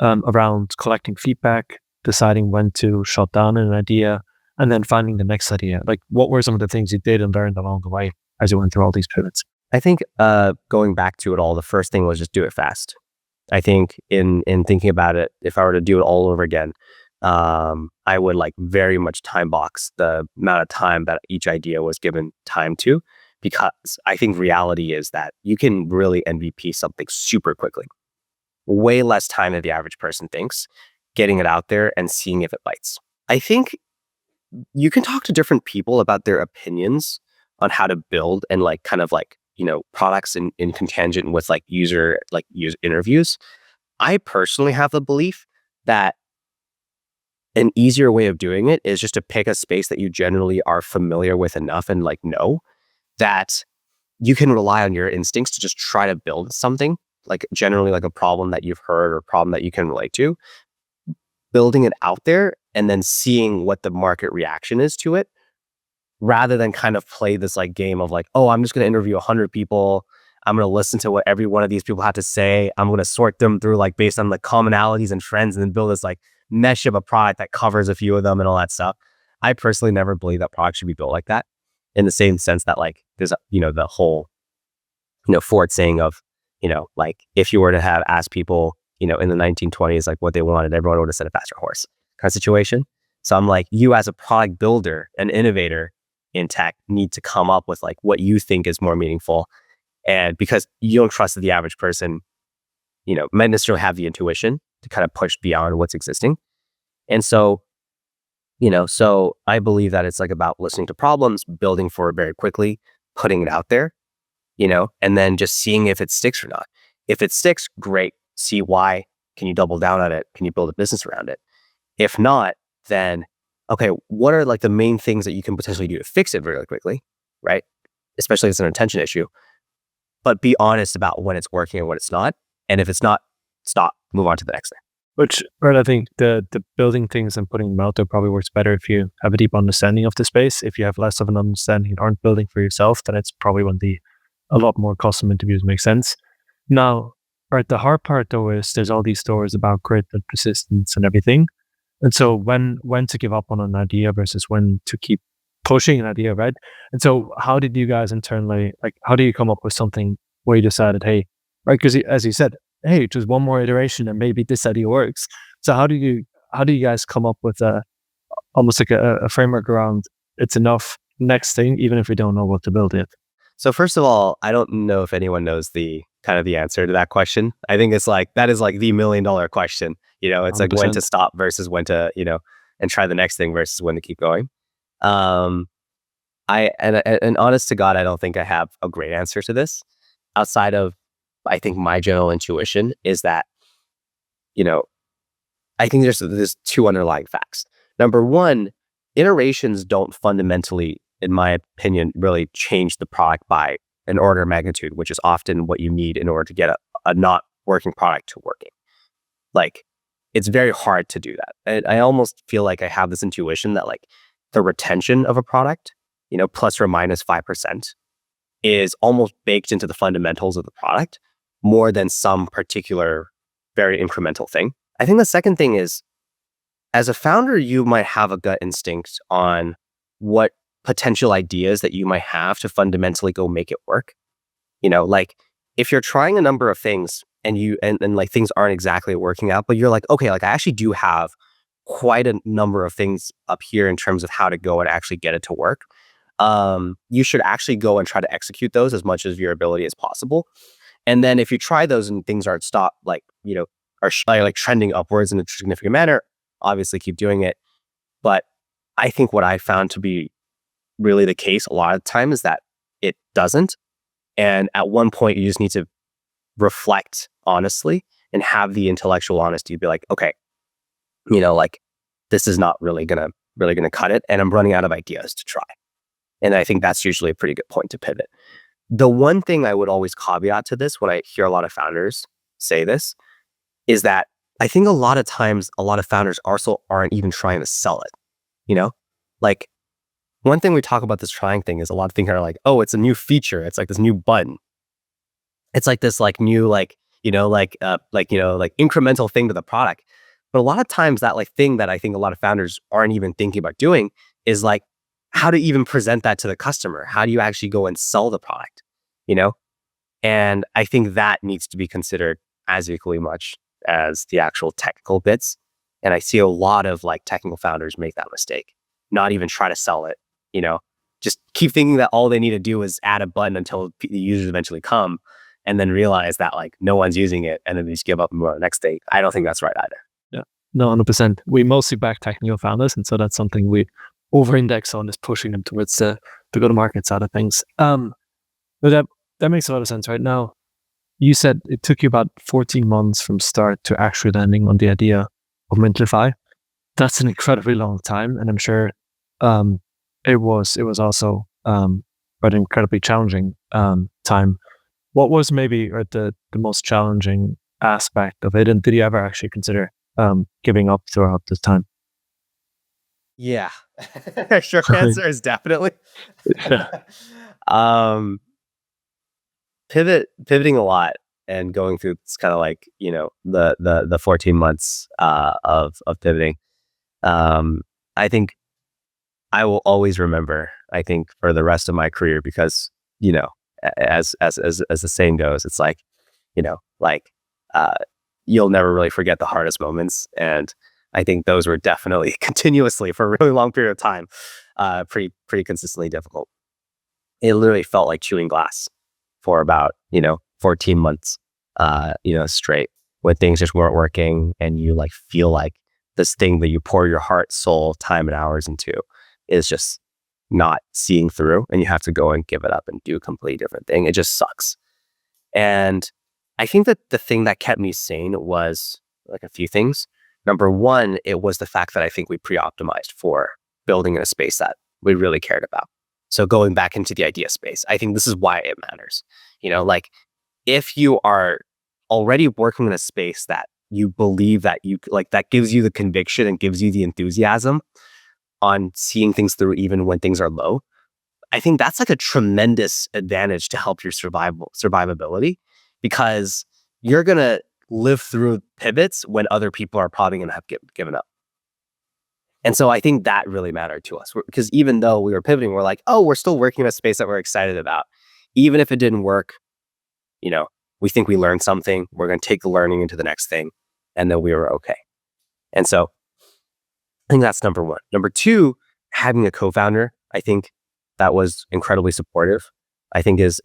around collecting feedback, deciding when to shut down an idea, and then finding the next idea? Like, what were some of the things you did and learned along the way as you went through all these pivots? I think going back to it all, the first thing was just do it fast. I think in thinking about it, if I were to do it all over again, I would like very much time box the amount of time that each idea was given time to, because I think reality is that you can really MVP something super quickly, way less time than the average person thinks, getting it out there and seeing if it bites. I think you can talk to different people about their opinions on how to build and like kind of like, products in contingent with like user interviews. I personally have the belief that an easier way of doing it is just to pick a space that you generally are familiar with enough and like know that you can rely on your instincts to just try to build something like generally like a problem that you've heard or a problem that you can relate to. building it out there and then seeing what the market reaction is to it, rather than kind of play this like game of like, oh, I'm just going to interview 100 people. I'm going to listen to what every one of these people have to say. I'm going to sort them through like based on the commonalities and trends, and then build this like mesh of a product that covers a few of them and all that stuff. I personally never believe that product should be built like that, in the same sense that like there's, the whole, Ford saying of, like if you were to have asked people, in the 1920s, like what they wanted, everyone would have said a faster horse kind of situation. So I'm like, you as a product builder, an innovator in tech, need to come up with like what you think is more meaningful. And because you don't trust that the average person, might necessarily have the intuition to kind of push beyond what's existing. And so, so I believe that it's like about listening to problems, building for it very quickly, putting it out there, and then just seeing if it sticks or not. If it sticks, great. See why. Can you double down on it? Can you build a business around it? If not, then, okay, what are like the main things that you can potentially do to fix it very quickly, right? Especially if it's an attention issue. But be honest about when it's working and when it's not. And if it's not, stop, move on to the next thing. Which, right, I think the building things and putting them out there probably works better if you have a deep understanding of the space. If you have less of an understanding and aren't building for yourself, then it's probably when a lot more custom interviews make sense. Now, right, the hard part though is there's all these stories about grit and persistence and everything. And so when to give up on an idea versus when to keep pushing an idea, right? And so how did you guys internally, like, how do you come up with something where you decided, hey, right, because as you said, hey, just one more iteration and maybe this idea works. So how do you guys come up with almost like a framework around it's enough next thing, even if we don't know what to build yet? So first of all, I don't know if anyone knows the answer to that question. I think it's like, that is like the $1 million question. It's 100%. Like when to stop versus when to, and try the next thing versus when to keep going. And honest to God, I don't think I have a great answer to this, outside of, I think my general intuition is that, I think there's two underlying facts. Number one, iterations don't fundamentally, in my opinion, really change the product by an order of magnitude, which is often what you need in order to get a not working product to working. Like, it's very hard to do that. And I almost feel like I have this intuition that like the retention of a product, plus or minus 5%, is almost baked into the fundamentals of the product more than some particular very incremental thing. I think the second thing is, as a founder, you might have a gut instinct on what potential ideas that you might have to fundamentally go make it work. Like if you're trying a number of things and like things aren't exactly working out, but you're like, okay, like I actually do have quite a number of things up here in terms of how to go and actually get it to work. You should actually go and try to execute those as much as your ability as possible. And then if you try those and things aren't are like trending upwards in a significant manner, obviously keep doing it. But I think what I found to be really the case a lot of the time is that it doesn't. And at one point you just need to reflect honestly and have the intellectual honesty to be like, okay, like this is not really gonna cut it, and I'm running out of ideas to try. And I think that's usually a pretty good point to pivot. The one thing I would always caveat to this when I hear a lot of founders say this is that I think a lot of times a lot of founders also aren't even trying to sell it. Like one thing we talk about this trying thing is a lot of things are like, oh, it's a new feature. It's like this new button. It's like this like new incremental thing to the product. But a lot of times that like thing that I think a lot of founders aren't even thinking about doing is like how to even present that to the customer. How do you actually go and sell the product? And I think that needs to be considered as equally much as the actual technical bits. And I see a lot of like technical founders make that mistake, not even try to sell it, just keep thinking that all they need to do is add a button until the users eventually come, and then realize that like no one's using it, and then they just give up and move on to the next day. I don't think that's right either. Yeah, no, 100%. We mostly back technical founders, and so that's something we over-index on, is pushing them towards the go-to-market side of things. But that makes a lot of sense. Right now, you said it took you about 14 months from start to actually landing on the idea of Mintlify. That's an incredibly long time, and I'm sure it was also an incredibly challenging time. What was maybe the most challenging aspect of it, and did you ever actually consider giving up throughout this time? Yeah. Short answer is definitely. Yeah. um, pivoting a lot and going through it's kind of like, the 14 months of pivoting. Um, I think I will always remember, I think, for the rest of my career because, as the saying goes, it's like, like uh you'll never really forget the hardest moments. And I think those were definitely continuously for a really long period of time, pretty consistently difficult. It literally felt like chewing glass for about, 14 months, straight when things just weren't working and you like feel like this thing that you pour your heart, soul, time, and hours into is just not seeing through and you have to go and give it up and do a completely different thing. It just sucks. And I think that the thing that kept me sane was like a few things. Number one, it was the fact that I think we pre-optimized for building in a space that we really cared about. So going back into the idea space, I think this is why it matters. Like if you are already working in a space that you believe that you like, that gives you the conviction and gives you the enthusiasm on seeing things through even when things are low, I think that's like a tremendous advantage to help your survivability because you're going to live through pivots when other people are probably going to have given up. And so I think that really mattered to us because even though we were pivoting, we're like, oh, we're still working in a space that we're excited about. Even if it didn't work, we think we learned something. We're going to take the learning into the next thing. And then we were okay. And so I think that's number one. Number two, having a co-founder, I think that was incredibly supportive. I think is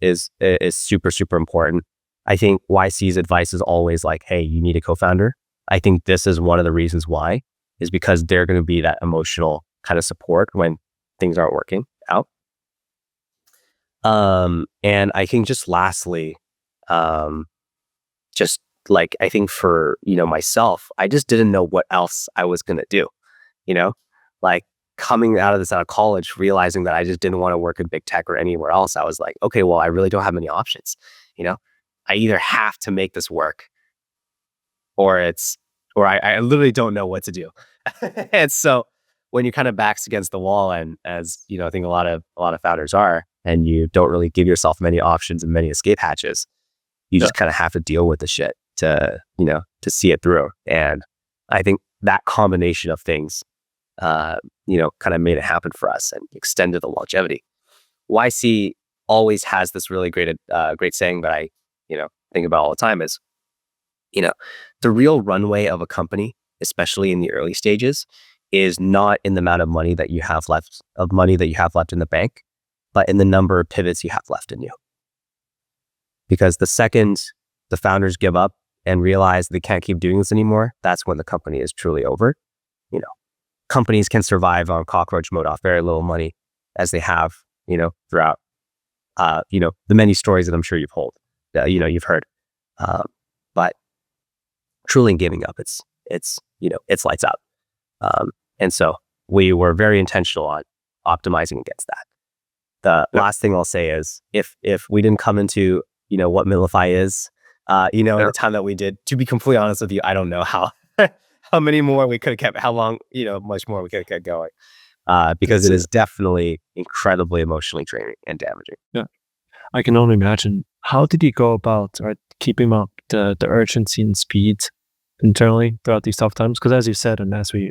super, super important. I think YC's advice is always like, hey, you need a co-founder. I think this is one of the reasons why is because they're going to be that emotional kind of support when things aren't working out. And I think just lastly, just like, I think for, myself, I just didn't know what else I was going to do, like coming out of college, realizing that I just didn't want to work in big tech or anywhere else. I was like, okay, well, I really don't have many options. I either have to make this work or I literally don't know what to do. And so when you kind of backs against the wall and as, I think a lot of founders are, and you don't really give yourself many options and many escape hatches, you just kind of have to deal with the shit to see it through. And I think that combination of things, kind of made it happen for us and extended the longevity. YC always has this really great saying that I, think about all the time is, the real runway of a company, especially in the early stages, is not in the amount of money that you have left in the bank, but in the number of pivots you have left in you. Because the second the founders give up and realize they can't keep doing this anymore, that's when the company is truly over. Companies can survive on cockroach mode off very little money as they have, throughout, the many stories that I'm sure you've heard. But truly giving up, it's lights out. And so we were very intentional on optimizing against that. The last thing I'll say is if we didn't come into, what Mintlify is, in the time that we did, to be completely honest with you, I don't know how many more we could have kept, how long, much more we could have kept going. Because it is definitely incredibly emotionally draining and damaging. Yeah. I can only imagine. How did you go about keeping up the urgency and speed internally throughout these tough times? Because as you said, and as we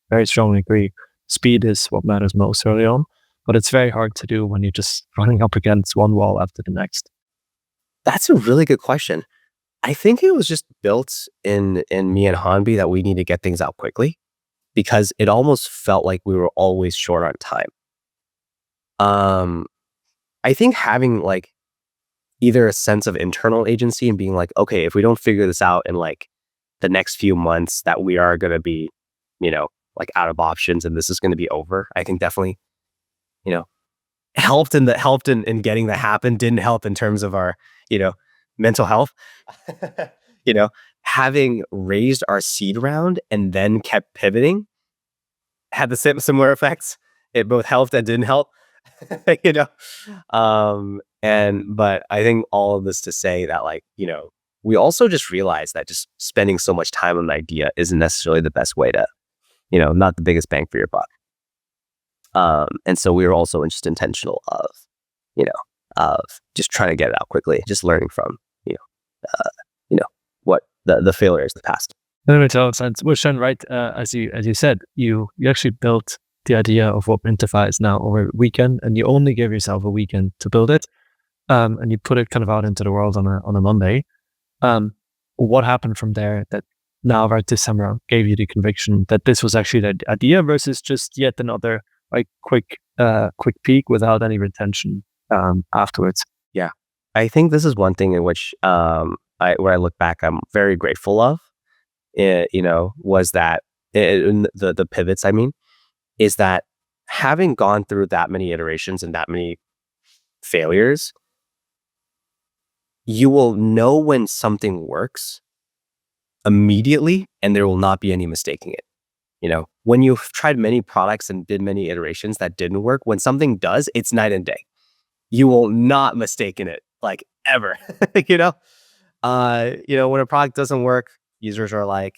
very strongly agree, speed is what matters most early on, but it's very hard to do when you're just running up against one wall after the next. That's a really good question. I think it was just built in me and Hanbi that we need to get things out quickly because it almost felt like we were always short on time. I think having either a sense of internal agency and being like, okay, if we don't figure this out in the next few months that we are going to be, out of options and this is going to be over. I think definitely, helped in getting that happen. Didn't help in terms of our, mental health. Having raised our seed round and then kept pivoting had the similar effects. It both helped and didn't help. But I think all of this to say that we also just realized that just spending so much time on an idea isn't necessarily the best way to, not the biggest bang for your buck. And so we were also just intentional of just trying to get it out quickly, just learning from, what the failures of the past. That makes a lot of sense. Which then, right, as you said, you actually built the idea of what Mintlify is now over a weekend, and you only gave yourself a weekend to build it, and you put it kind of out into the world on a Monday. What happened from there that now, right, this time around, gave you the conviction that this was actually the idea versus just yet another like quick peak without any retention afterwards? Yeah, I think this is one thing in which where I look back, I'm very grateful of. Was that the pivots? I mean, is that having gone through that many iterations and that many failures, you will know when something works immediately, and there will not be any mistaking it. When you've tried many products and did many iterations that didn't work, when something does, it's night and day. You will not mistake in it, like, ever. When a product doesn't work, users are like,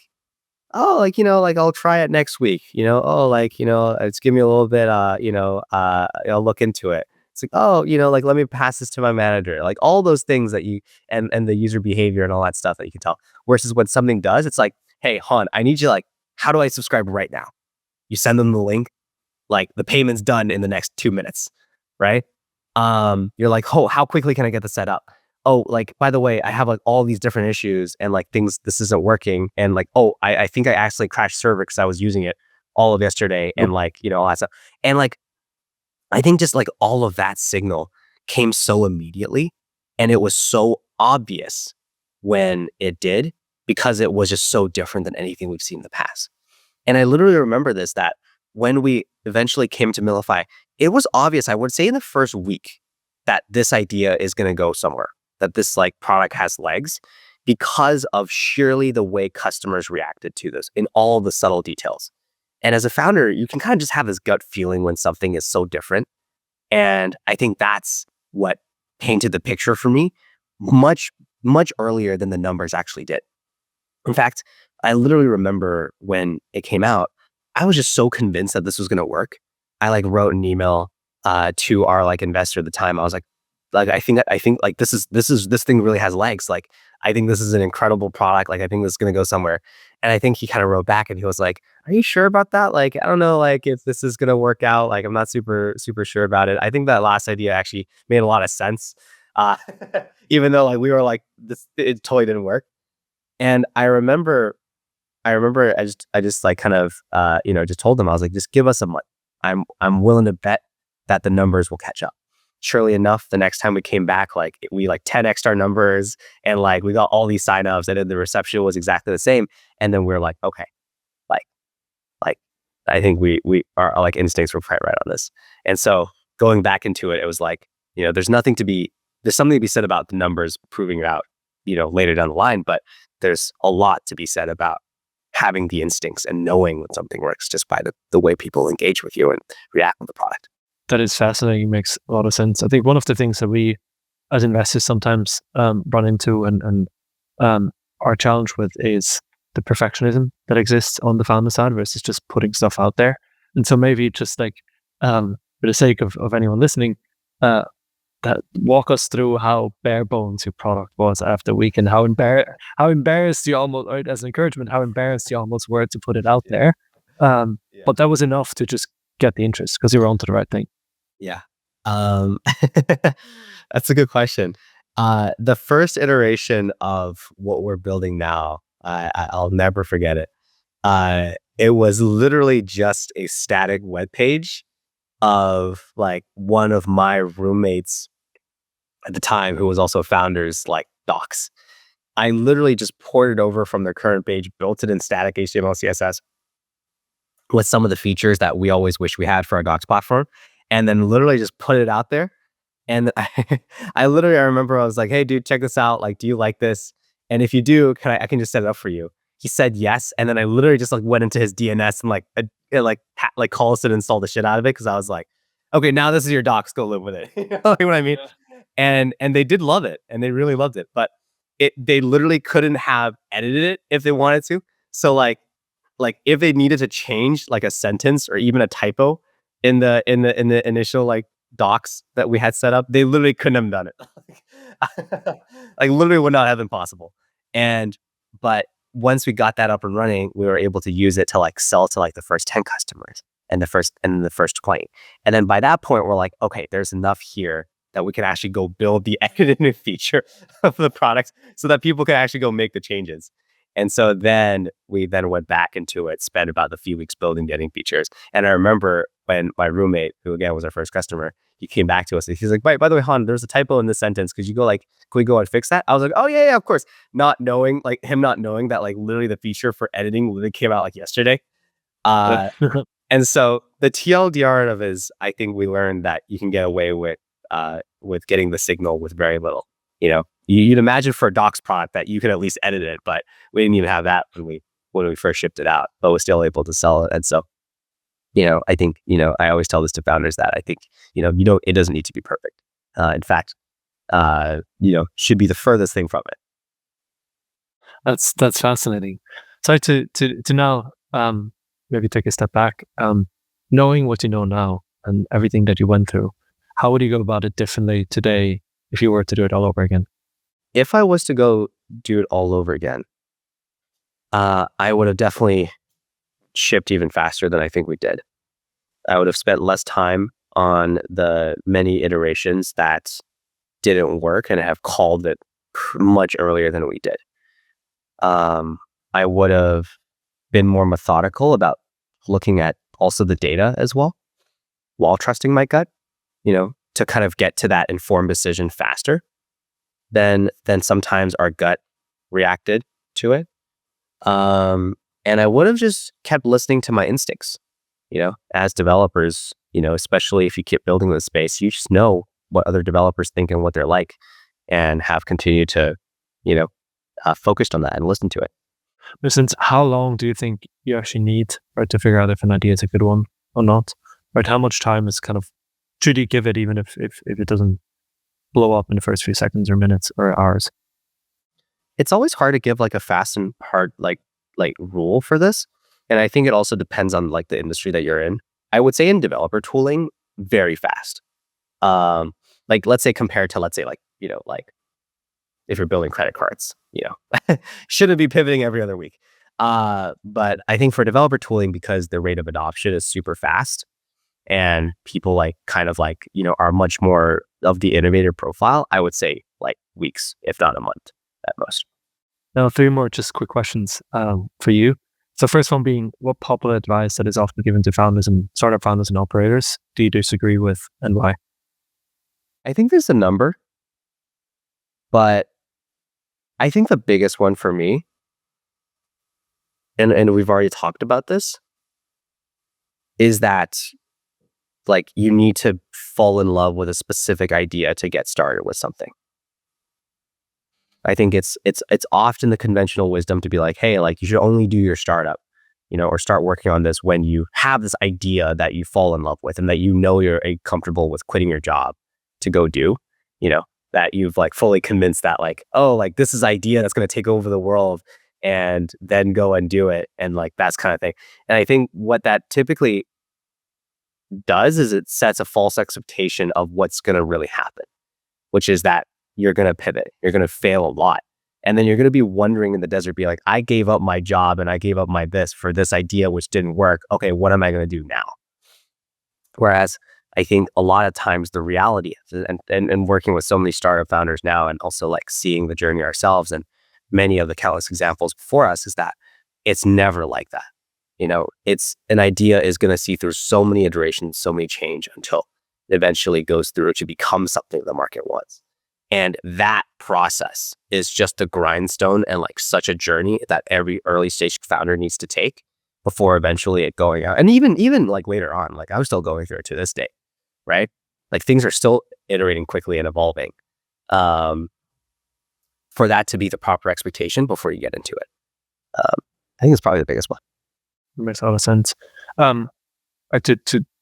oh, I'll try it next week. It's give me a little bit, I'll look into it. It's like, oh, let me pass this to my manager. Like all those things that and the user behavior and all that stuff that you can tell. Versus when something does, it's like, hey, hon, I need you, how do I subscribe right now? You send them the link, like the payment's done in the next 2 minutes, right? You're like, oh, how quickly can I get this set up? Oh, by the way, I have all these different issues and things, this isn't working. And I think I actually crashed server because I was using it all of yesterday and all that stuff. And I think just all of that signal came so immediately, and it was so obvious when it did, because it was just so different than anything we've seen in the past. And I literally remember that when we eventually came to Mintlify, it was obvious, I would say in the first week, that this idea is going to go somewhere, that this product has legs, because of surely the way customers reacted to this in all the subtle details. And as a founder, you can kind of just have this gut feeling when something is so different. And I think that's what painted the picture for me much, much earlier than the numbers actually did. In fact, I literally remember when it came out, I was just so convinced that this was going to work. I wrote an email to our investor at the time. I was I think this thing really has legs. I think this is an incredible product. I think this is going to go somewhere. And I think he kind of wrote back and he was like, are you sure about that? I don't know, if this is going to work out. I'm not super, super sure about it. I think that last idea actually made a lot of sense. Even though we were this, it totally didn't work. And I remember I just kind of, just told them, I was like, just give us a month. I'm willing to bet that the numbers will catch up. Surely enough, the next time we came back, we 10x'd our numbers, and we got all these signups, and then the reception was exactly the same. And then we're like, okay, I think we our instincts were quite right on this. And so going back into it, it was there's something to be said about the numbers proving it out, later down the line, but there's a lot to be said about having the instincts and knowing when something works just by the way people engage with you and react with the product. That is fascinating. Makes a lot of sense. I think one of the things that we as investors sometimes run into and are challenged with is the perfectionism that exists on the founder side versus just putting stuff out there. And so maybe just for the sake of anyone listening, that walk us through how bare bones your product was after a week, and how embarrassed you almost, or as an encouragement, how embarrassed you almost were to put it out there. But that was enough to just get the interest because you were onto the right thing. Yeah. That's a good question. The first iteration of what we're building now, I'll never forget it. It was literally just a static web page of one of my roommates at the time, who was also a founder's docs. I literally just ported over from their current page, built it in static HTML, CSS with some of the features that we always wish we had for our docs platform, and then literally just put it out there. And I remember I was like, hey dude, check this out. Do you like this? And if you do, I can just set it up for you. He said yes. And then I literally just went into his DNS and calls it, install the shit out of it. Cause I was like, okay, now this is your docs, go live with it. You know what I mean? Yeah. And they did love it, and they really loved it. But they literally couldn't have edited it if they wanted to. So like if they needed to change like a sentence or even a typo in the initial like docs that we had set up, they literally couldn't have done it. Like literally would not have been possible. And but once we got that up and running, we were able to use it to like sell to like the first 10 customers and the first 20. And then by that point, we're like, okay, there's enough here that we can actually go build the editing feature of the product so that people can actually go make the changes. And so then we then went back into it, spent about a few weeks building the editing features. And I remember when my roommate, who again was our first customer, he came back to us and he's like, by the way, Han, there's a typo in this sentence. Could you go like, can we go and fix that? I was like, oh yeah, of course. Not knowing that like literally the feature for editing literally came out like yesterday. Uh, and so the TLDR of is, I think we learned that you can get away with getting the signal with very little. You know, you'd imagine for a docs product that you could at least edit it, but we didn't even have that when we first shipped it out, but we're still able to sell it. And so, I think, I always tell this to founders that I think, it doesn't need to be perfect. In fact, should be the furthest thing from it. That's fascinating. So to now maybe take a step back, knowing what you know now and everything that you went through, how would you go about it differently today if you were to do it all over again? If I was to go do it all over again, I would have definitely shipped even faster than I think we did. I would have spent less time on the many iterations that didn't work and have called it much earlier than we did. I would have been more methodical about looking at also the data as well, while trusting my gut, to kind of get to that informed decision faster than sometimes our gut reacted to it. And I would have just kept listening to my instincts, as developers, especially if you keep building this space, you just know what other developers think and what they're like, and have continued to, focused on that and listen to it. Since how long do you think you actually need to figure out if an idea is a good one or not? Right? How much time is kind of, should you give it even if it doesn't blow up in the first few seconds or minutes or hours? It's always hard to give like a fast and hard like rule for this. And I think it also depends on like the industry that you're in. I would say in developer tooling, very fast. Like let's say compared to like if you're building credit cards, shouldn't be pivoting every other week. But I think for developer tooling, because the rate of adoption is super fast and people are much more of the innovator profile, I would say like weeks, if not a month at most. Now, 3 more just quick questions for you. So first one being, what popular advice that is often given to founders and startup founders and operators do you disagree with, and why? I think there's a number, but I think the biggest one for me, and we've already talked about this, is that like you need to fall in love with a specific idea to get started with something. I think it's often the conventional wisdom to be like, hey, like you should only do your startup, or start working on this when you have this idea that you fall in love with and that you're comfortable with quitting your job to go do, that you've like fully convinced that like, oh, like this is idea that's going to take over the world, and then go and do it. And like, that's kind of thing. And I think what that typically does is it sets a false expectation of what's going to really happen, which is that you're going to pivot, you're going to fail a lot. And then you're going to be wondering in the desert, be like, I gave up my job and I gave up my this for this idea, which didn't work. Okay, what am I going to do now? Whereas I think a lot of times the reality is, and working with so many startup founders now, and also like seeing the journey ourselves and many of the countless examples before us, is that it's never like that. It's an idea is going to see through so many iterations, so many change until it eventually goes through to become something the market wants. And that process is just a grindstone and like such a journey that every early stage founder needs to take before eventually it going out. And even like later on, like I'm still going through it to this day, right? Like things are still iterating quickly and evolving. For that to be the proper expectation before you get into it. I think it's probably the biggest one. Makes a lot of sense.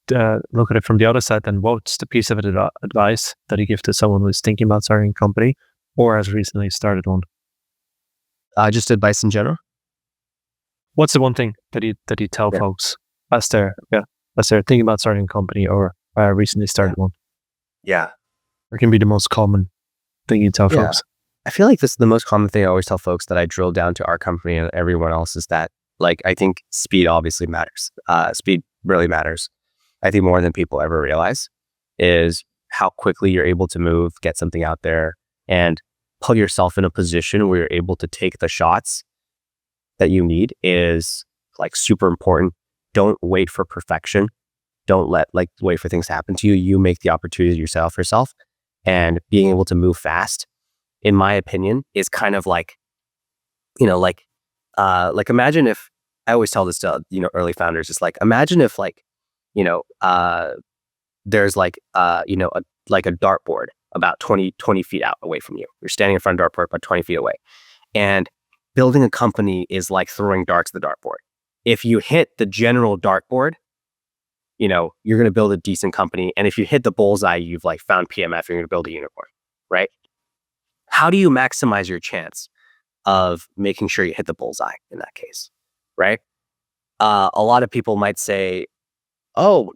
To look at it from the other side, then what's the piece of advice that you give to someone who's thinking about starting a company or has recently started one? Just advice in general. What's the one thing that you tell folks as they're thinking about starting a company or recently started one? Yeah. Or can be the most common thing you tell folks? I feel like this is the most common thing I always tell folks that I drill down to our company and everyone else is that, like, I think speed obviously matters. Speed really matters. I think more than people ever realize is how quickly you're able to move, get something out there, and put yourself in a position where you're able to take the shots that you need is like super important. Don't wait for perfection. Don't wait for things to happen to you. You make the opportunity yourself. And being able to move fast, in my opinion, is kind of like, imagine if, I always tell this to, early founders, just like, imagine if there's like a dartboard about 20 feet out away from you. You're standing in front of a dartboard about 20 feet away. And building a company is like throwing darts at the dartboard. If you hit the general dartboard, you're going to build a decent company. And if you hit the bullseye, you've like found PMF, you're going to build a unicorn, right? How do you maximize your chance of making sure you hit the bullseye in that case, right? A lot of people might say, oh,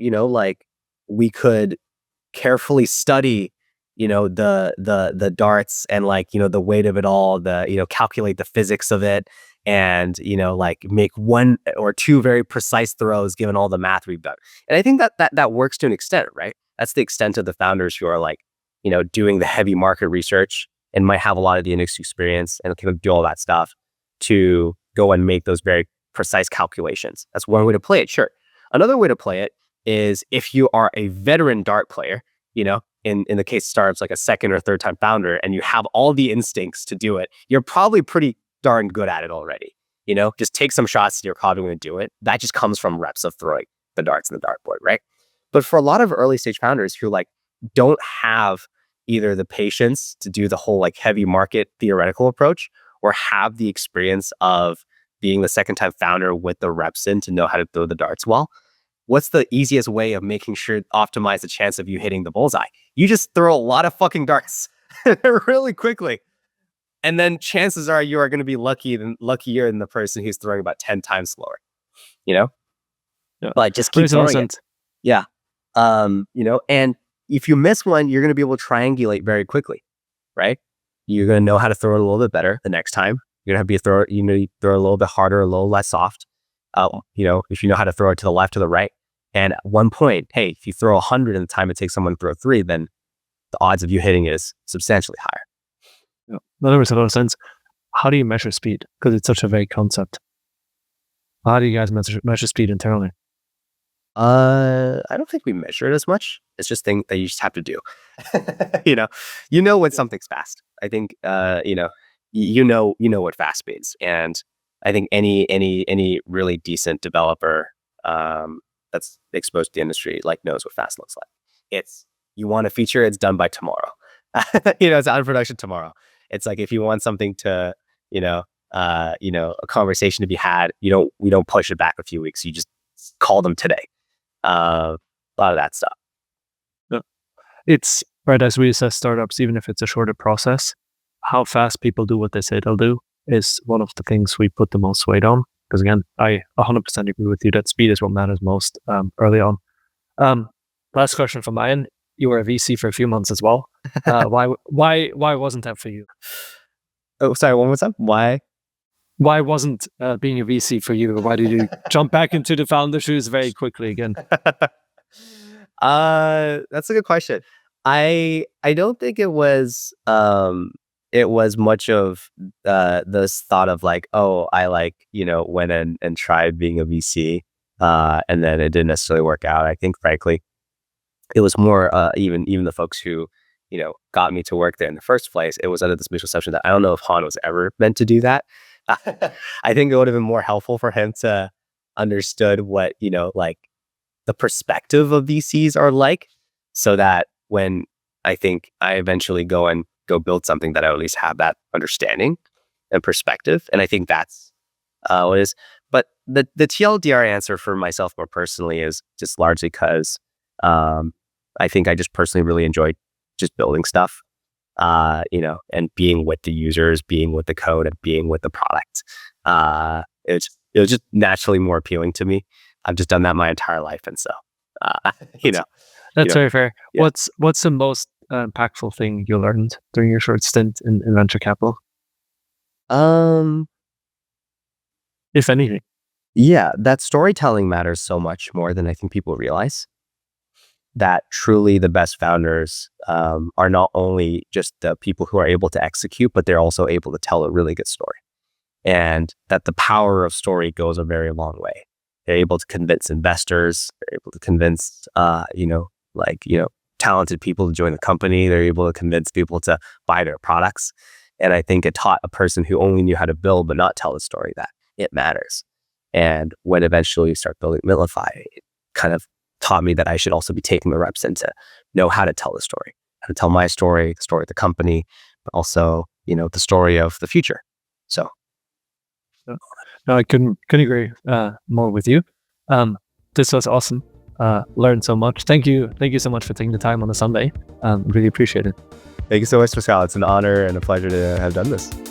we could carefully study, the darts and the weight of it all, calculate the physics of it and, make one or two very precise throws given all the math we've done. And I think that works to an extent, right? That's the extent of the founders who are doing the heavy market research and might have a lot of the industry experience and can do all that stuff to go and make those very precise calculations. That's one way to play it, sure. Another way to play it is if you are a veteran dart player, in the case of startups, like a second or third time founder, and you have all the instincts to do it, you're probably pretty darn good at it already. Just take some shots and you're probably going to do it. That just comes from reps of throwing the darts in the dartboard, right? But for a lot of early stage founders who don't have either the patience to do the whole heavy market theoretical approach or have the experience of being the second time founder with the reps in to know how to throw the darts well, what's the easiest way of making sure optimize the chance of you hitting the bullseye? You just throw a lot of fucking darts really quickly. And then chances are you are going to be luckier than the person who's throwing about 10 times slower, Yeah. But just keep throwing it. Yeah. And if you miss one, you're going to be able to triangulate very quickly, right? You're going to know how to throw it a little bit better the next time. You're going to have to throw a little bit harder, a little less soft. If you know how to throw it to the left or the right. And at one point, hey, if you throw 100 in the time it takes someone to throw 3, then the odds of you hitting it is substantially higher. Yeah, that makes a lot of sense. How do you measure speed? Because it's such a vague concept. How do you guys measure speed internally? I don't think we measure it as much. It's just thing that you just have to do. When something's fast. I think you know what fast means, and I think any really decent developer that's exposed to the industry knows what fast looks like. It's you want a feature, it's done by tomorrow. It's out of production tomorrow. It's like if you want something to a conversation to be had, we don't push it back a few weeks. You just call them today. A lot of that stuff. Yeah. It's right as we assess startups, even if it's a shorter process, how fast people do what they say they'll do is one of the things we put the most weight on. Because again, I 100% agree with you that speed is what matters most early on. Last question from my end. You were a VC for a few months as well. Why wasn't that for you? Oh, sorry. One more time. Why? Why wasn't being a VC for you? Why did you jump back into the founder shoes very quickly again? That's a good question. I don't think it was much of this thought of I went and tried being a VC and then it didn't necessarily work out. I think frankly it was more even the folks who got me to work there in the first place. It was under this misconception that I don't know if Han was ever meant to do that. I think it would have been more helpful for him to understood what the perspective of VCs are like, so that when I think I eventually go build something, that I at least have that understanding and perspective. And I think that's what it is. But the TLDR answer for myself more personally is just largely because I think I just personally really enjoy just building stuff. and being with the users, being with the code, and being with the product. It was just naturally more appealing to me. I've just done that my entire life, and so you know, That's very fair. yeah. What's the most impactful thing you learned during your short stint in venture capital, Um, if anything? yeah, that storytelling matters so much more than I think people realize. That truly the best founders are not only just the people who are able to execute, but they're also able to tell a really good story. And that the power of story goes a very long way. They're able to convince investors. They're able to convince, talented people to join the company. They're able to convince people to buy their products. And I think it taught a person who only knew how to build but not tell the story that it matters. And when eventually you start building Mintlify, it kind of taught me that I should also be taking the reps in to know how to tell the story, how to tell my story, the story of the company, but also, the story of the future. So No, I couldn't agree more with you. This was awesome. Learned so much. Thank you so much for taking the time on a Sunday. Really appreciate it. thank you so much, Pascal. It's an honor and a pleasure to have done this.